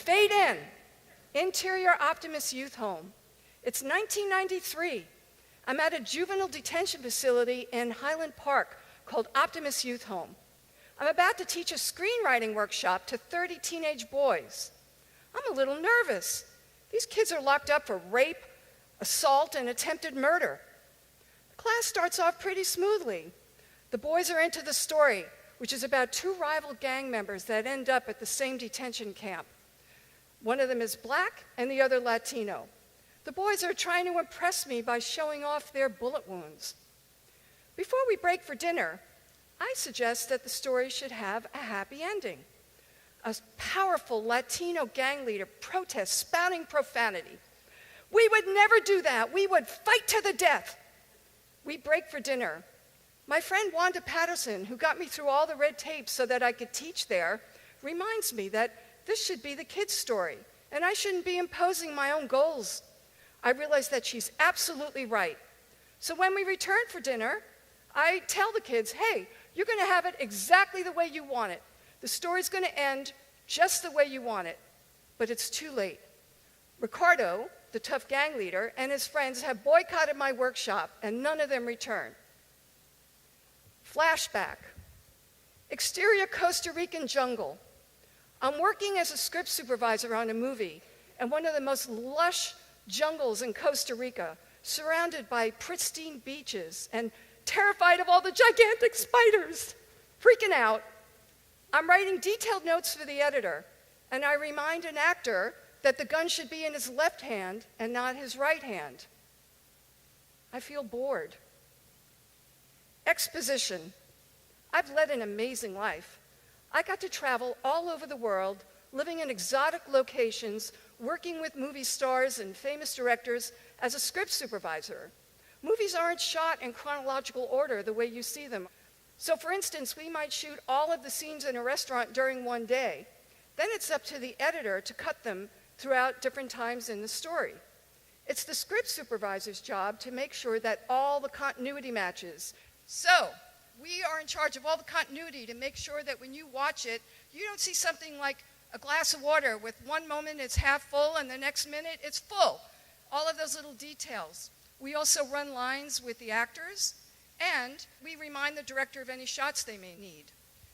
Fade in. Interior Optimist Youth Home. It's 1993. I'm at a juvenile detention facility in Highland Park called Optimist Youth Home. I'm about to teach a screenwriting workshop to 30 teenage boys. I'm a little nervous. These kids are locked up for rape, assault, and attempted murder. The class starts off pretty smoothly. The boys are into the story, which is about two rival gang members that end up at the same detention camp. One of them is black and the other Latino. The boys are trying to impress me by showing off their bullet wounds. Before we break for dinner, I suggest that the story should have a happy ending. A powerful Latino gang leader protests, spouting profanity. We would never do that. We would fight to the death. We break for dinner. My friend Wanda Patterson, who got me through all the red tape so that I could teach there, reminds me that this should be the kids' story, and I shouldn't be imposing my own goals. I realize that she's absolutely right. So when we return for dinner, I tell the kids, hey, you're going to have it exactly the way you want it. The story's going to end just the way you want it. But it's too late. Ricardo, the tough gang leader, and his friends have boycotted my workshop, and none of them return. Flashback. Exterior Costa Rican jungle. I'm working as a script supervisor on a movie in one of the most lush jungles in Costa Rica, surrounded by pristine beaches and terrified of all the gigantic spiders. Freaking out, I'm writing detailed notes for the editor, and I remind an actor that the gun should be in his left hand and not his right hand. I feel bored. Exposition. I've led an amazing life. I got to travel all over the world, living in exotic locations, working with movie stars and famous directors as a script supervisor. Movies aren't shot in chronological order the way you see them. So for instance, we might shoot all of the scenes in a restaurant during one day. Then it's up to the editor to cut them throughout different times in the story. It's the script supervisor's job to make sure that all the continuity matches. So we are in charge of all the continuity to make sure that when you watch it, you don't see something like a glass of water with one moment it's half full and the next minute it's full. All of those little details. We also run lines with the actors, and we remind the director of any shots they may need.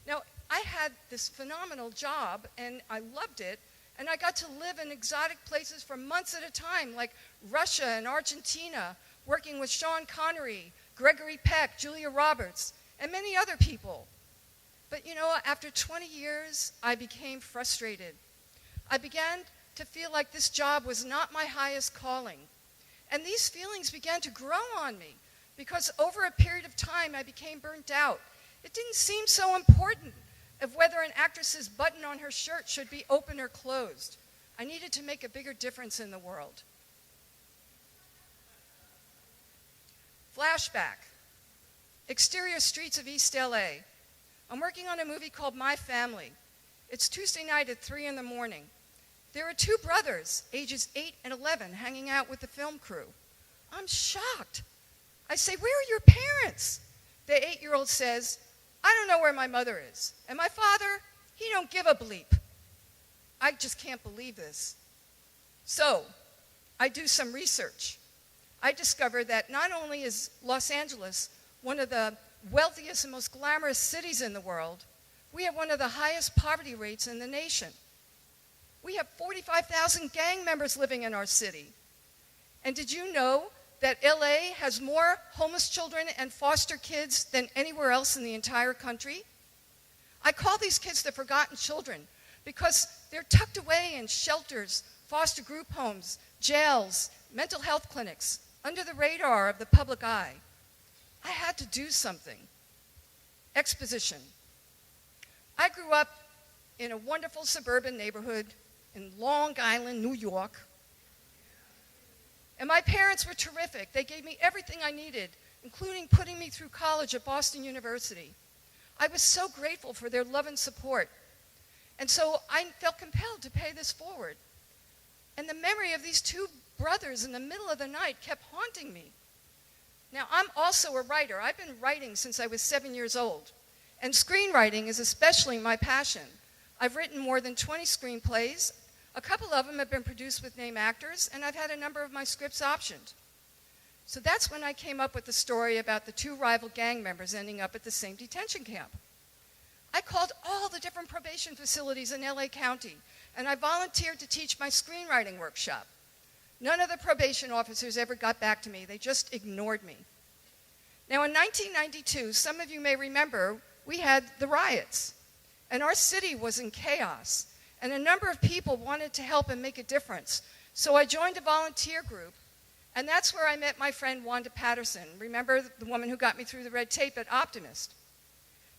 Now, I had this phenomenal job, and I loved it, and I got to live in exotic places for months at a time, like Russia and Argentina, working with Sean Connery, Gregory Peck, Julia Roberts, and many other people. But you know, after 20 years, I became frustrated. I began to feel like this job was not my highest calling. And these feelings began to grow on me because over a period of time, I became burnt out. It didn't seem so important of whether an actress's button on her shirt should be open or closed. I needed to make a bigger difference in the world. Flashback. Exterior streets of East LA. I'm working on a movie called My Family. It's Tuesday night at 3 in the morning. There are two brothers, ages 8 and 11, hanging out with the film crew. I'm shocked. I say, where are your parents? The 8-year-old says, I don't know where my mother is. And my father, he don't give a bleep. I just can't believe this. So, I do some research. I discover that not only is Los Angeles one of the wealthiest and most glamorous cities in the world, we have one of the highest poverty rates in the nation. We have 45,000 gang members living in our city. And did you know that LA has more homeless children and foster kids than anywhere else in the entire country? I call these kids the forgotten children because they're tucked away in shelters, foster group homes, jails, mental health clinics, under the radar of the public eye. I had to do something. Exposition. I grew up in a wonderful suburban neighborhood in Long Island, New York. And my parents were terrific. They gave me everything I needed, including putting me through college at Boston University. I was so grateful for their love and support. And so I felt compelled to pay this forward. And the memory of these two brothers in the middle of the night kept haunting me. Now, I'm also a writer. I've been writing since I was 7 years old. And screenwriting is especially my passion. I've written more than 20 screenplays. A couple of them have been produced with name actors, and I've had a number of my scripts optioned. So that's when I came up with the story about the two rival gang members ending up at the same detention camp. I called all the different probation facilities in LA County, and I volunteered to teach my screenwriting workshop. None of the probation officers ever got back to me. They just ignored me. Now, in 1992, some of you may remember, we had the riots, and our city was in chaos, and a number of people wanted to help and make a difference. So I joined a volunteer group, and that's where I met my friend Wanda Patterson. Remember the woman who got me through the red tape at Optimist?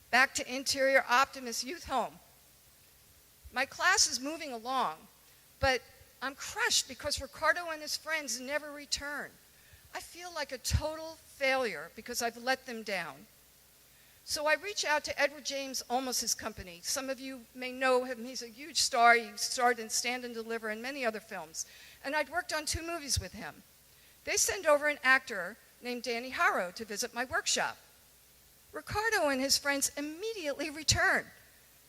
Back to Interior Optimist Youth Home. My class is moving along, but I'm crushed because Ricardo and his friends never return. I feel like a total failure because I've let them down. So I reach out to Edward James Olmos' company. Some of you may know him. He's a huge star. He starred in Stand and Deliver and many other films. And I'd worked on 2 movies with him. They send over an actor named Danny Harrow to visit my workshop. Ricardo and his friends immediately return,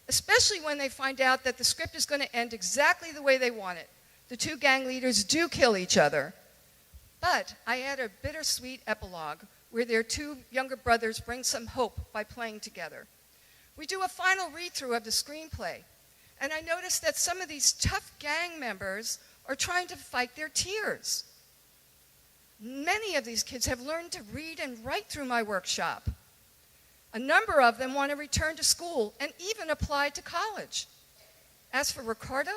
especially when they find out that the script is going to end exactly the way they want it. The 2 gang leaders do kill each other. But I add a bittersweet epilogue where their 2 younger brothers bring some hope by playing together. We do a final read-through of the screenplay, and I notice that some of these tough gang members are trying to fight their tears. Many of these kids have learned to read and write through my workshop. A number of them want to return to school and even apply to college. As for Ricardo,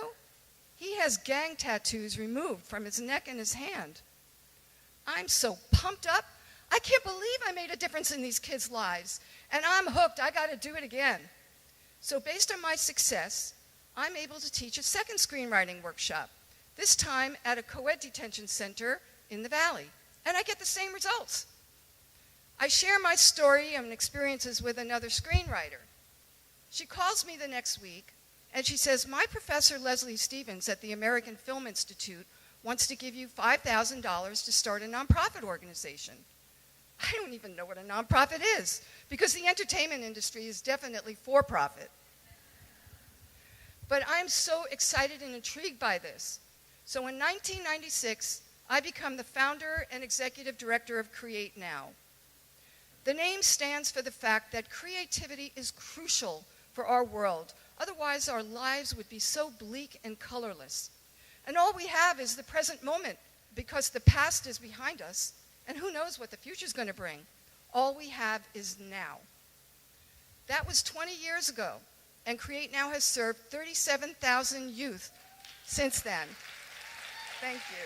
he has gang tattoos removed from his neck and his hand. I'm so pumped up. I can't believe I made a difference in these kids' lives. And I'm hooked. I got to do it again. So based on my success, I'm able to teach a second screenwriting workshop, this time at a co-ed detention center in the Valley. And I get the same results. I share my story and experiences with another screenwriter. She calls me the next week, and she says, my professor Leslie Stevens at the American Film Institute wants to give you $5,000 to start a nonprofit organization. I don't even know what a nonprofit is, because the entertainment industry is definitely for-profit. But I'm so excited and intrigued by this. So in 1996, I become the founder and executive director of Create Now. The name stands for the fact that creativity is crucial for our world. Otherwise, our lives would be so bleak and colorless. And all we have is the present moment, because the past is behind us, and who knows what the future is going to bring. All we have is now. That was 20 years ago, and Create Now has served 37,000 youth since then. Thank you.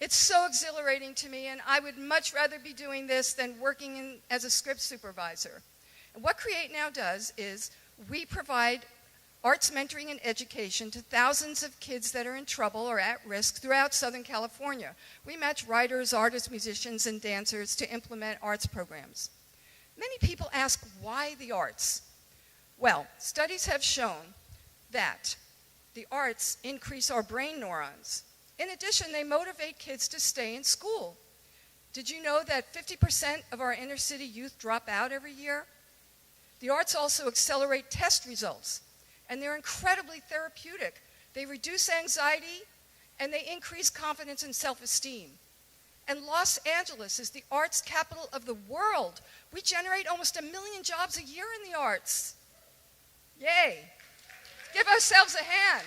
It's so exhilarating to me, and I would much rather be doing this than working as a script supervisor. And what Create Now does is we provide arts mentoring and education to thousands of kids that are in trouble or at risk throughout Southern California. We match writers, artists, musicians, and dancers to implement arts programs. Many people ask, why the arts? Well, studies have shown that the arts increase our brain neurons. In addition, they motivate kids to stay in school. Did you know that 50% of our inner city youth drop out every year? The arts also accelerate test results, and they're incredibly therapeutic. They reduce anxiety, and they increase confidence and self-esteem. And Los Angeles is the arts capital of the world. We generate almost 1 million jobs a year in the arts. Yay! Give ourselves a hand.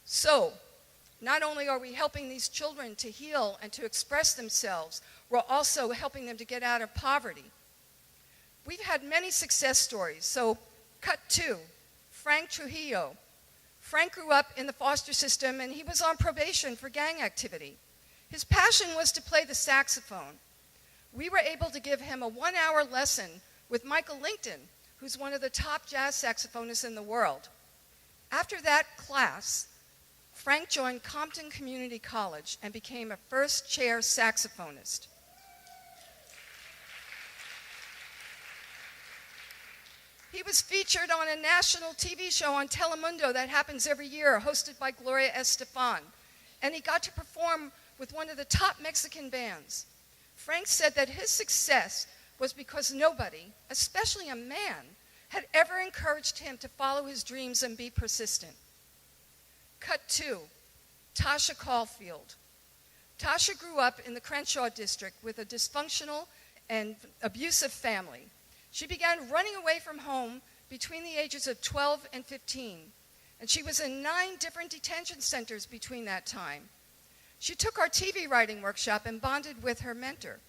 So, not only are we helping these children to heal and to express themselves, we're also helping them to get out of poverty. We've had many success stories. So, cut 2, Frank Trujillo. Frank grew up in the foster system, and he was on probation for gang activity. His passion was to play the saxophone. We were able to give him a 1-hour lesson with Michael Lincoln, who's one of the top jazz saxophonists in the world. After that class, Frank joined Compton Community College and became a first-chair saxophonist. He was featured on a national TV show on Telemundo that happens every year, hosted by Gloria Estefan. And he got to perform with one of the top Mexican bands. Frank said that his success was because nobody, especially a man, had ever encouraged him to follow his dreams and be persistent. Cut 2, Tasha Caulfield. Tasha grew up in the Crenshaw district with a dysfunctional and abusive family. She began running away from home between the ages of 12 and 15, and she was in 9 different detention centers between that time. She took our TV writing workshop and bonded with her mentor.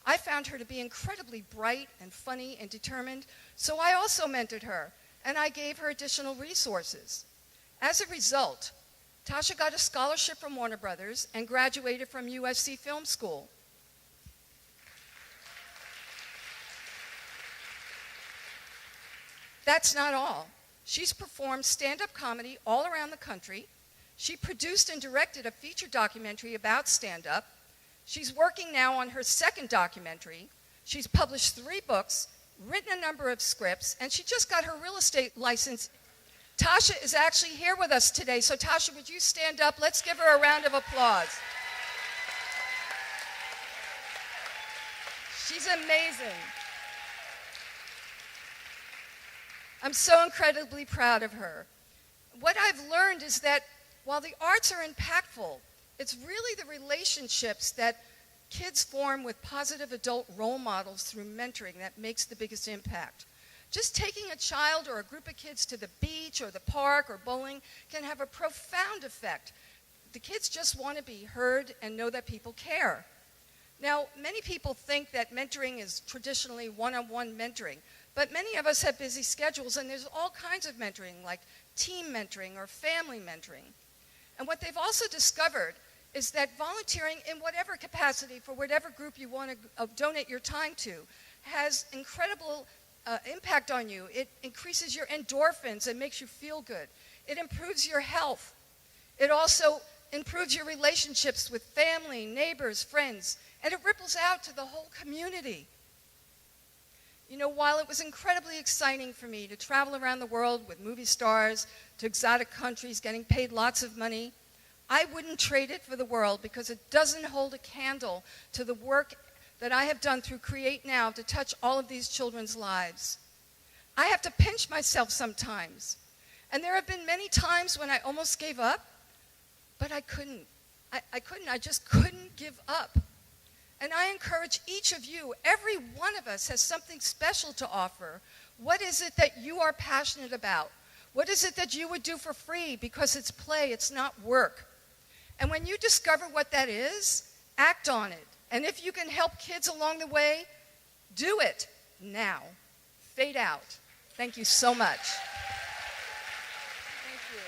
I found her to be incredibly bright and funny and determined, so I also mentored her, and I gave her additional resources. As a result, Tasha got a scholarship from Warner Brothers and graduated from USC Film School. That's not all. She's performed stand-up comedy all around the country. She produced and directed a feature documentary about stand-up. She's working now on her second documentary. She's published 3 books, written a number of scripts, and she just got her real estate license. Tasha is actually here with us today. So Tasha, would you stand up? Let's give her a round of applause. She's amazing. I'm so incredibly proud of her. What I've learned is that while the arts are impactful, it's really the relationships that kids form with positive adult role models through mentoring that makes the biggest impact. Just taking a child or a group of kids to the beach or the park or bowling can have a profound effect. The kids just want to be heard and know that people care. Now, many people think that mentoring is traditionally one-on-one mentoring, but many of us have busy schedules, and there's all kinds of mentoring, like team mentoring or family mentoring. And what they've also discovered is that volunteering in whatever capacity for whatever group you want to donate your time to has incredible impact on you. It increases your endorphins and makes you feel good. It improves your health. It also improves your relationships with family, neighbors, friends, and it ripples out to the whole community. You know, while it was incredibly exciting for me to travel around the world with movie stars to exotic countries, getting paid lots of money, I wouldn't trade it for the world because it doesn't hold a candle to the work that I have done through Create Now to touch all of these children's lives. I have to pinch myself sometimes. And there have been many times when I almost gave up, but I couldn't. I just couldn't give up. And I encourage each of you, every one of us has something special to offer. What is it that you are passionate about? What is it that you would do for free because it's play, it's not work? And when you discover what that is, act on it. And if you can help kids along the way, do it now. Fade out. Thank you so much. Thank you.